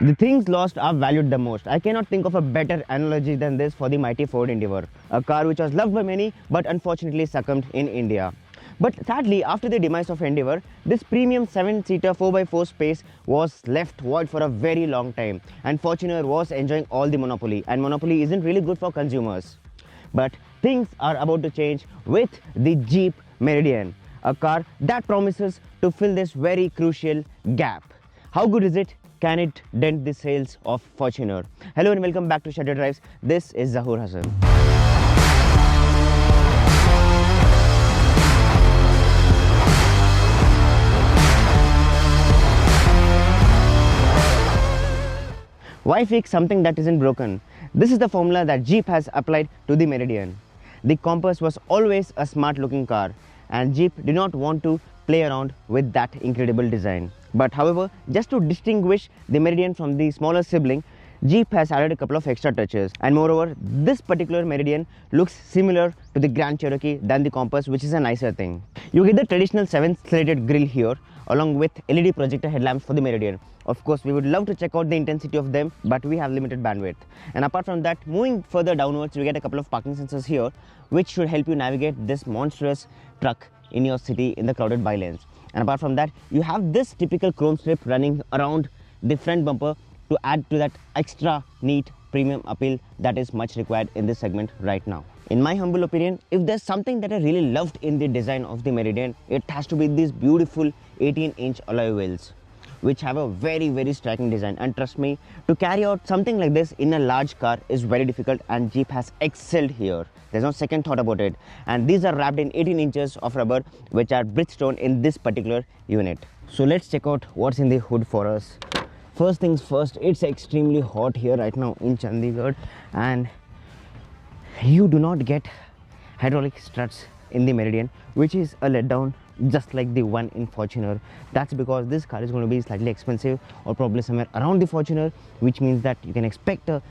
The things lost are valued the most. I cannot think of a better analogy than this for the mighty Ford Endeavour, a car which was loved by many but unfortunately succumbed in India. But sadly, after the demise of Endeavour, this premium 7-seater 4x4 space was left void for a very long time, and Fortuner was enjoying all the monopoly, and monopoly isn't really good for consumers. But things are about to change with the Jeep Meridian, a car that promises to fill this very crucial gap. How good is it? Can it dent the sales of Fortuner? Hello and welcome back to Shutterdrives. This is Zahur Hassan. Why fix something that isn't broken? This is the formula that Jeep has applied to the Meridian. The Compass was always a smart looking car, and Jeep did not want to play around with that incredible design. But however, just to distinguish the Meridian from the smaller sibling, Jeep has added a couple of extra touches, and moreover, this particular Meridian looks similar to the Grand Cherokee than the Compass, which is a nicer thing. You get the traditional 7-slated grille here, along with LED projector headlamps for the Meridian. Of course, we would love to check out the intensity of them, but we have limited bandwidth. And apart from that, moving further downwards, you get a couple of parking sensors here, which should help you navigate this monstrous truck in your city in the crowded bylanes. And apart from that, you have this typical chrome strip running around the front bumper to add to that extra neat premium appeal that is much required in this segment right now. In my humble opinion, if there's something that I really loved in the design of the Meridian, it has to be these beautiful 18-inch alloy wheels, which have a very striking design. And trust me, to carry out something like this in a large car is very difficult, and Jeep has excelled here. There's no second thought about it. And these are wrapped in 18 inches of rubber, which are Bridgestone in this particular unit. So let's check out what's in the hood for us. First things first, it's extremely hot here right now in Chandigarh, and you do not get hydraulic struts in the Meridian, which is a letdown just like the one in Fortuner. That's because this car is going to be slightly expensive, or probably somewhere around the Fortuner, which means that you can expect a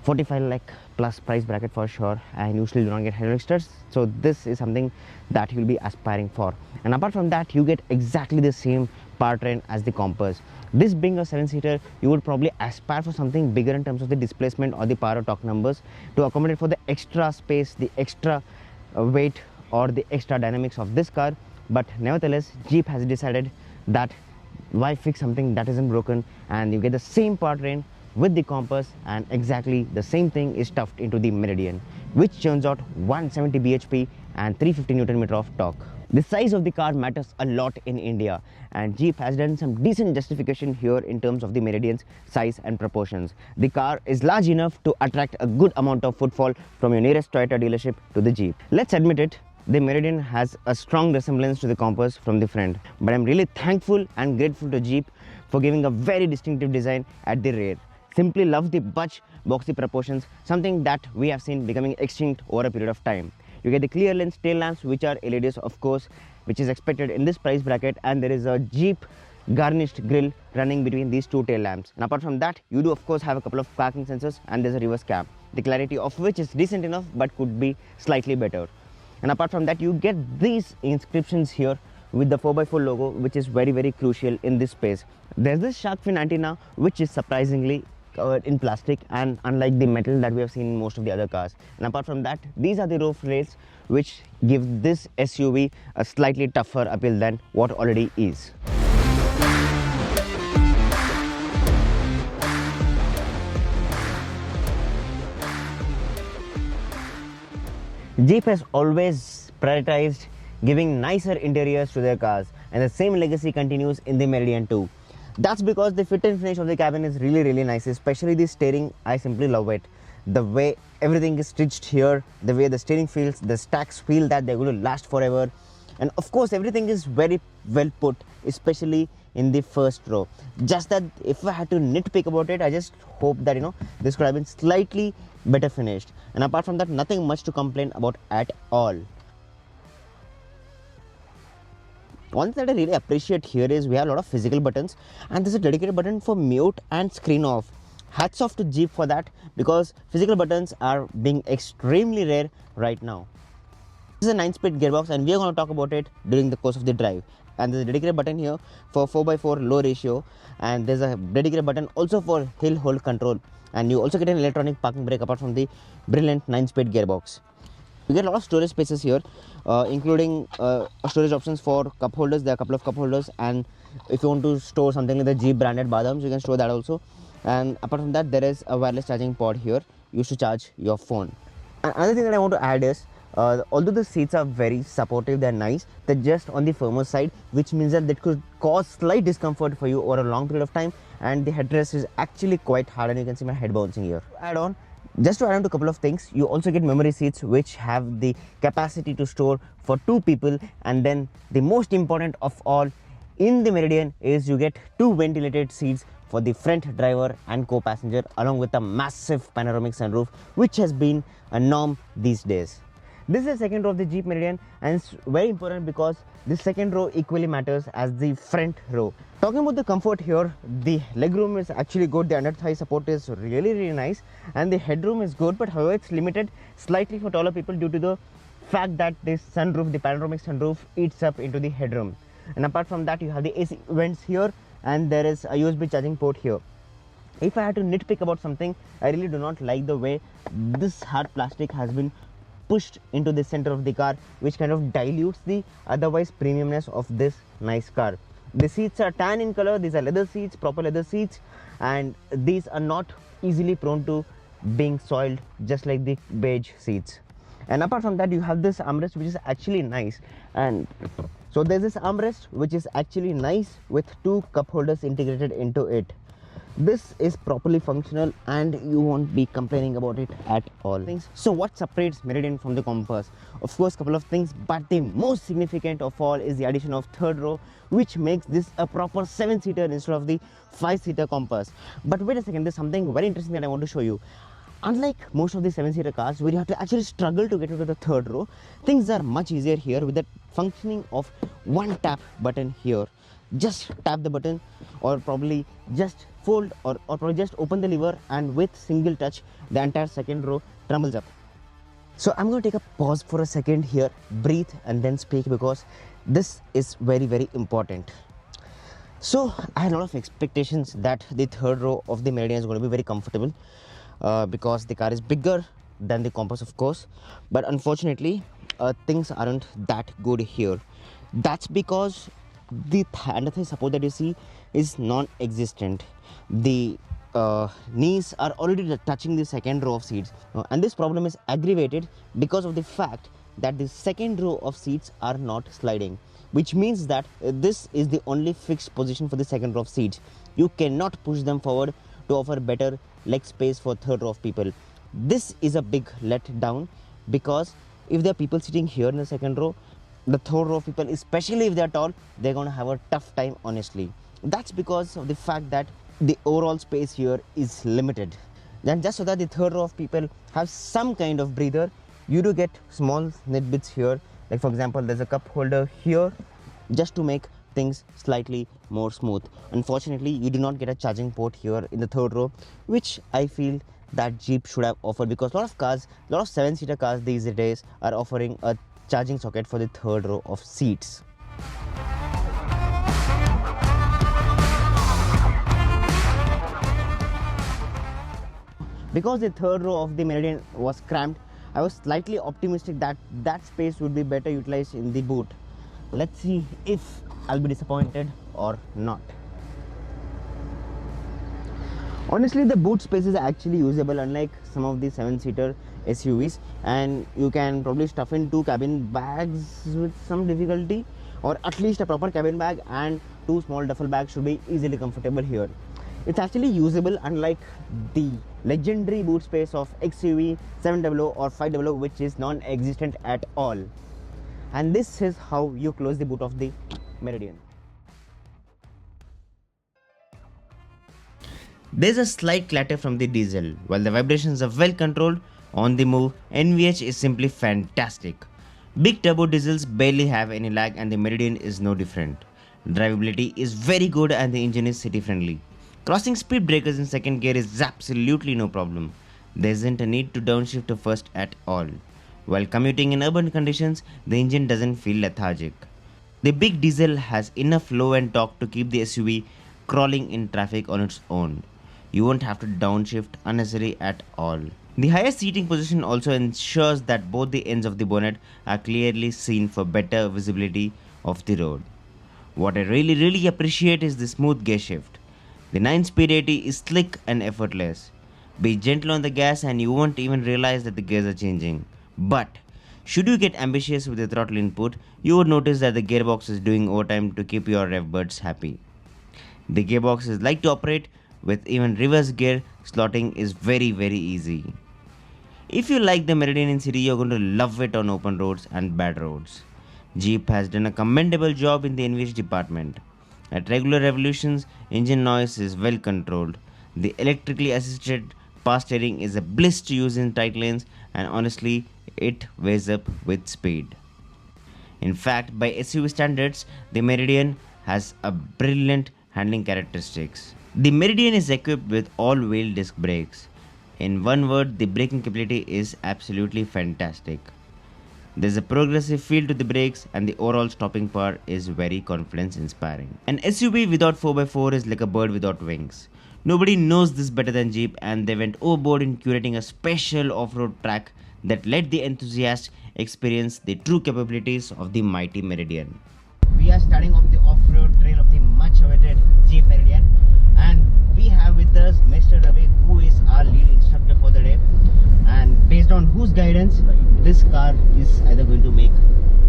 45 lakh plus price bracket for sure, and usually do not get hydraulic struts. So this is something that you'll be aspiring for. And apart from that, you get exactly the same powertrain as the Compass. This being a 7-seater, you would probably aspire for something bigger in terms of the displacement or the power or torque numbers to accommodate for the extra space, the extra weight, or the extra dynamics of this car. But nevertheless, Jeep has decided that why fix something that isn't broken, and you get the same powertrain with the Compass, and exactly the same thing is stuffed into the Meridian, which churns out 170 bhp and 350 Nm of torque. The size of the car matters a lot in India, and Jeep has done some decent justification here in terms of the Meridian's size and proportions. The car is large enough to attract a good amount of footfall from your nearest Toyota dealership to the Jeep. Let's admit it, the Meridian has a strong resemblance to the Compass from the front, but I'm really thankful and grateful to Jeep for giving a very distinctive design at the rear. Simply love the bunch boxy proportions, something that we have seen becoming extinct over a period of time. You get the clear lens tail lamps, which are LEDs of course, which is expected in this price bracket, and there is a Jeep garnished grille running between these two tail lamps. And apart from that, you do of course have a couple of parking sensors, and there's a reverse cam, the clarity of which is decent enough but could be slightly better. And apart from that, you get these inscriptions here with the 4x4 logo, which is very crucial in this space. There's this shark fin antenna, which is surprisingly covered in plastic, and unlike the metal that we have seen in most of the other cars. And apart from that, these are the roof rails, which give this SUV a slightly tougher appeal than what already is. Jeep has always prioritized giving nicer interiors to their cars, and the same legacy continues in the Meridian too. That's because the fit and finish of the cabin is really nice, especially the steering. I simply love it. The way everything is stitched here, the way the steering feels, the stacks feel that they're going to last forever. And of course, everything is very well put, especially in the first row. Just that if I had to nitpick about it, I just hope that this could have been slightly better finished. And apart from that, nothing much to complain about at all. One thing that I really appreciate here is we have a lot of physical buttons, and there's a dedicated button for mute and screen off. Hats off to Jeep for that, because physical buttons are being extremely rare right now. This is a 9-speed gearbox, and we are going to talk about it during the course of the drive. and there's a dedicated button here for 4x4 low ratio, and there's a dedicated button also for hill hold control, and you also get an electronic parking brake apart from the brilliant 9-speed gearbox. You get a lot of storage spaces here, including storage options for cup holders. There are a couple of cup holders, and if you want to store something like the Jeep branded badams, you can store that also. And apart from that, there is a wireless charging port here used to charge your phone. Another thing that I want to add is, although the seats are very supportive, they're nice, they're just on the firmer side, which means that could cause slight discomfort for you over a long period of time, and the headrest is actually quite hard, and you can see my head bouncing here. Just to add on to a couple of things, you also get memory seats which have the capacity to store for 2 people, and then the most important of all in the Meridian is you get 2 ventilated seats for the front driver and co-passenger, along with a massive panoramic sunroof, which has been a norm these days. This is the second row of the Jeep Meridian, and it's very important because the second row equally matters as the front row. Talking about the comfort here, the legroom is actually good, the under thigh support is really nice, and the headroom is good, but however it's limited slightly for taller people due to the fact that this sunroof, the panoramic sunroof, eats up into the headroom. And apart from that, you have the AC vents here, and there is a USB charging port here. If I had to nitpick about something, I really do not like the way this hard plastic has been pushed into the center of the car, which kind of dilutes the otherwise premiumness of this nice car. The seats are tan in color, these are leather seats, proper leather seats, and these are not easily prone to being soiled, just like the beige seats. And apart from that, you have this armrest which is actually nice, and so there's this armrest which is actually nice with 2 cup holders integrated into it. This is properly functional, and you won't be complaining about it at all. So what separates Meridian from the Compass? Of course, a couple of things, but the most significant of all is the addition of third row, which makes this a proper 7-seater instead of the 5-seater Compass. But wait a second, there's something very interesting that I want to show you. Unlike most of the 7-seater cars where you have to actually struggle to get into the third row, things are much easier here with the functioning of one tap button here. Just tap the button, or probably just fold, or probably just open the lever, and with single touch the entire second row trembles up. So I'm going to take a pause for a second here, breathe, and then speak, because this is very important. So I had a lot of expectations that the third row of the Meridian is going to be very comfortable, because the car is bigger than the Compass, of course, but unfortunately things aren't that good here. That's because the under thigh support that you see is non-existent. The knees are already touching the second row of seats, and this problem is aggravated because of the fact that the second row of seats are not sliding, which means that this is the only fixed position for the second row of seats. You cannot push them forward to offer better leg space for third row of people. This is a big letdown, because if there are people sitting here in the second row, the third row of people, especially if they are tall, they're going to have a tough time, honestly. That's because of the fact that the overall space here is limited. Then just so that the third row of people have some kind of breather, you do get small nitbits here. Like for example, there's a cup holder here just to make things slightly more smooth. Unfortunately, you do not get a charging port here in the third row, which I feel that Jeep should have offered, because a lot of 7-seater cars these days are offering a charging socket for the third row of seats. Because the third row of the Meridian was cramped, I was slightly optimistic that that space would be better utilized in the boot. Let's see if I'll be disappointed or not. Honestly, the boot space is actually usable, unlike some of the 7-seater SUVs, and you can probably stuff in 2 cabin bags with some difficulty, or at least a proper cabin bag and 2 small duffel bags should be easily comfortable here. It's actually usable, unlike the legendary boot space of XUV 700 or 500, which is non-existent at all. And this is how you close the boot of the Meridian. There's a slight clatter from the diesel. While the vibrations are well controlled, on the move, NVH is simply fantastic. Big turbo diesels barely have any lag, and the Meridian is no different. Drivability is very good, and the engine is city friendly. Crossing speed breakers in second gear is absolutely no problem. There isn't a need to downshift to first at all. While commuting in urban conditions, the engine doesn't feel lethargic. The big diesel has enough low end torque to keep the SUV crawling in traffic on its own. You won't have to downshift unnecessarily at all. The higher seating position also ensures that both the ends of the bonnet are clearly seen for better visibility of the road. What I really appreciate is the smooth gear shift. The 9-speed 80 is slick and effortless. Be gentle on the gas and you won't even realize that the gears are changing. But should you get ambitious with the throttle input, you would notice that the gearbox is doing overtime to keep your rev buds happy. The gearbox is light to operate with even reverse gear slotting is very easy. If you like the Meridian in city, you're going to love it on open roads and bad roads. Jeep has done a commendable job in the NVH department. At regular revolutions, engine noise is well controlled. The electrically assisted power steering is a bliss to use in tight lanes, and honestly, it weighs up with speed. In fact, by SUV standards, the Meridian has a brilliant handling characteristics. The Meridian is equipped with all-wheel disc brakes. In one word, the braking capability is absolutely fantastic. There's a progressive feel to the brakes and the overall stopping power is very confidence inspiring. An SUV without 4x4 is like a bird without wings. Nobody knows this better than Jeep, and they went overboard in curating a special off-road track that let the enthusiasts experience the true capabilities of the mighty Meridian. We are starting off the off-road trail of the much awaited Jeep Meridian, and we have with us Mr. Ravi, who is our lead instructor for the day, and based on whose guidance this car is either going to make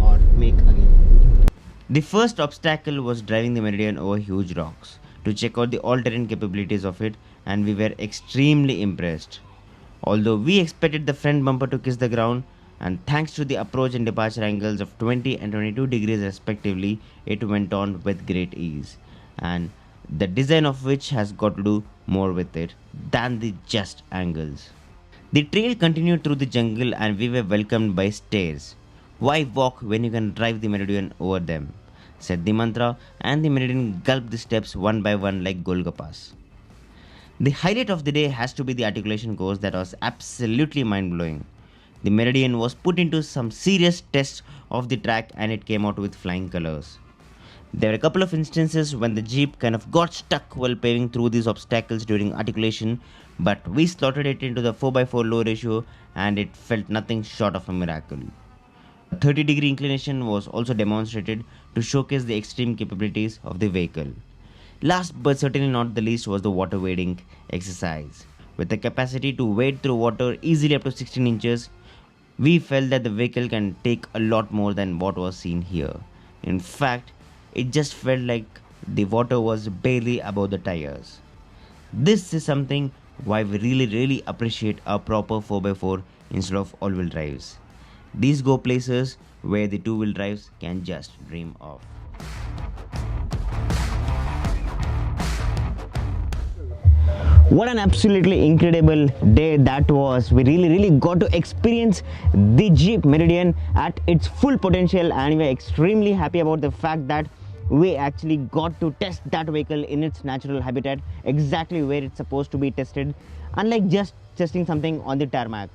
or make again. The first obstacle was driving the Meridian over huge rocks to check out the all-terrain capabilities of it, and we were extremely impressed. Although we expected the front bumper to kiss the ground, and thanks to the approach and departure angles of 20 and 22 degrees respectively, it went on with great ease, and the design of which has got to do more with it than the just angles. The trail continued through the jungle and we were welcomed by stairs. Why walk when you can drive the Meridian over them? Said the mantra, and the Meridian gulped the steps one by one like Golgappas. The highlight of the day has to be the articulation course that was absolutely mind-blowing. The Meridian was put into some serious tests of the track and it came out with flying colors. There were a couple of instances when the Jeep kind of got stuck while paving through these obstacles during articulation, but we slotted it into the 4x4 low ratio and it felt nothing short of a miracle. A 30-degree inclination was also demonstrated to showcase the extreme capabilities of the vehicle. Last but certainly not the least was the water wading exercise. With the capacity to wade through water easily up to 16 inches, we felt that the vehicle can take a lot more than what was seen here. In fact, it just felt like the water was barely above the tires. This is something why we really appreciate a proper 4x4 instead of all-wheel drives. These go places where the two-wheel drives can just dream of. What an absolutely incredible day that was. We really got to experience the Jeep Meridian at its full potential, and we're extremely happy about the fact that we actually got to test that vehicle in its natural habitat, exactly where it's supposed to be tested, unlike just testing something on the tarmac.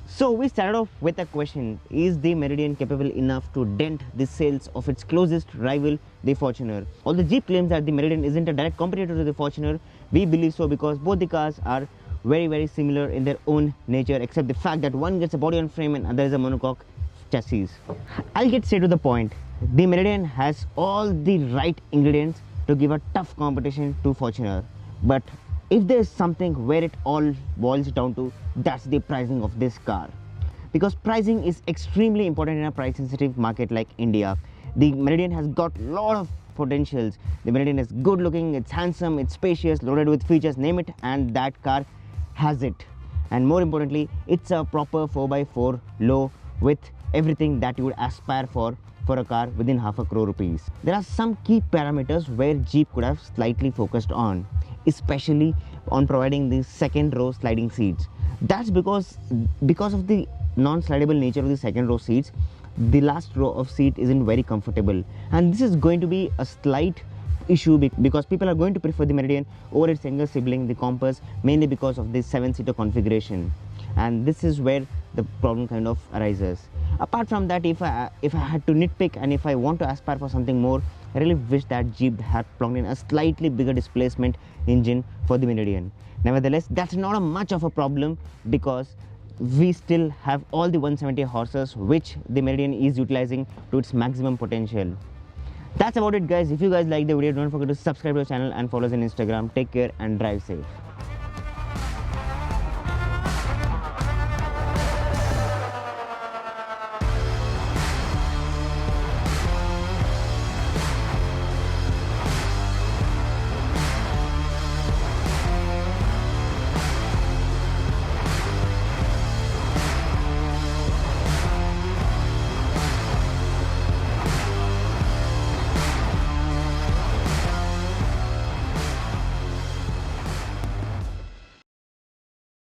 So we started off with a question: is the Meridian capable enough to dent the sales of its closest rival, the Fortuner? Although Jeep claims that the Meridian isn't a direct competitor to the Fortuner, we believe so because both the cars are very similar in their own nature, except the fact that one gets a body on frame and other is a monocoque chassis. I'll get straight to the point. The Meridian has all the right ingredients to give a tough competition to Fortuner, but if there's something where it all boils down to, that's the pricing of this car, because pricing is extremely important in a price sensitive market like India. The Meridian has got a lot of potentials. The Meridian is good looking, it's handsome, it's spacious, loaded with features, name it, and that car has it. And more importantly, it's a proper 4x4 low with everything that you would aspire for a car within half a crore rupees. There are some key parameters where Jeep could have slightly focused on, especially on providing the second row sliding seats. That's because of the non-slidable nature of the second row seats, the last row of seat isn't very comfortable, and this is going to be a slight issue because people are going to prefer the Meridian over its younger sibling, the Compass, mainly because of the 7-seater configuration, and this is where the problem kind of arises. Apart from that, if I had to nitpick and if I want to aspire for something more, I really wish that Jeep had plugged in a slightly bigger displacement engine for the Meridian. Nevertheless, that's not a much of a problem because we still have all the 170 horses which the Meridian is utilizing to its maximum potential. That's about it, guys. If you guys like the video, don't forget to subscribe to our channel and follow us on Instagram. Take care and drive safe.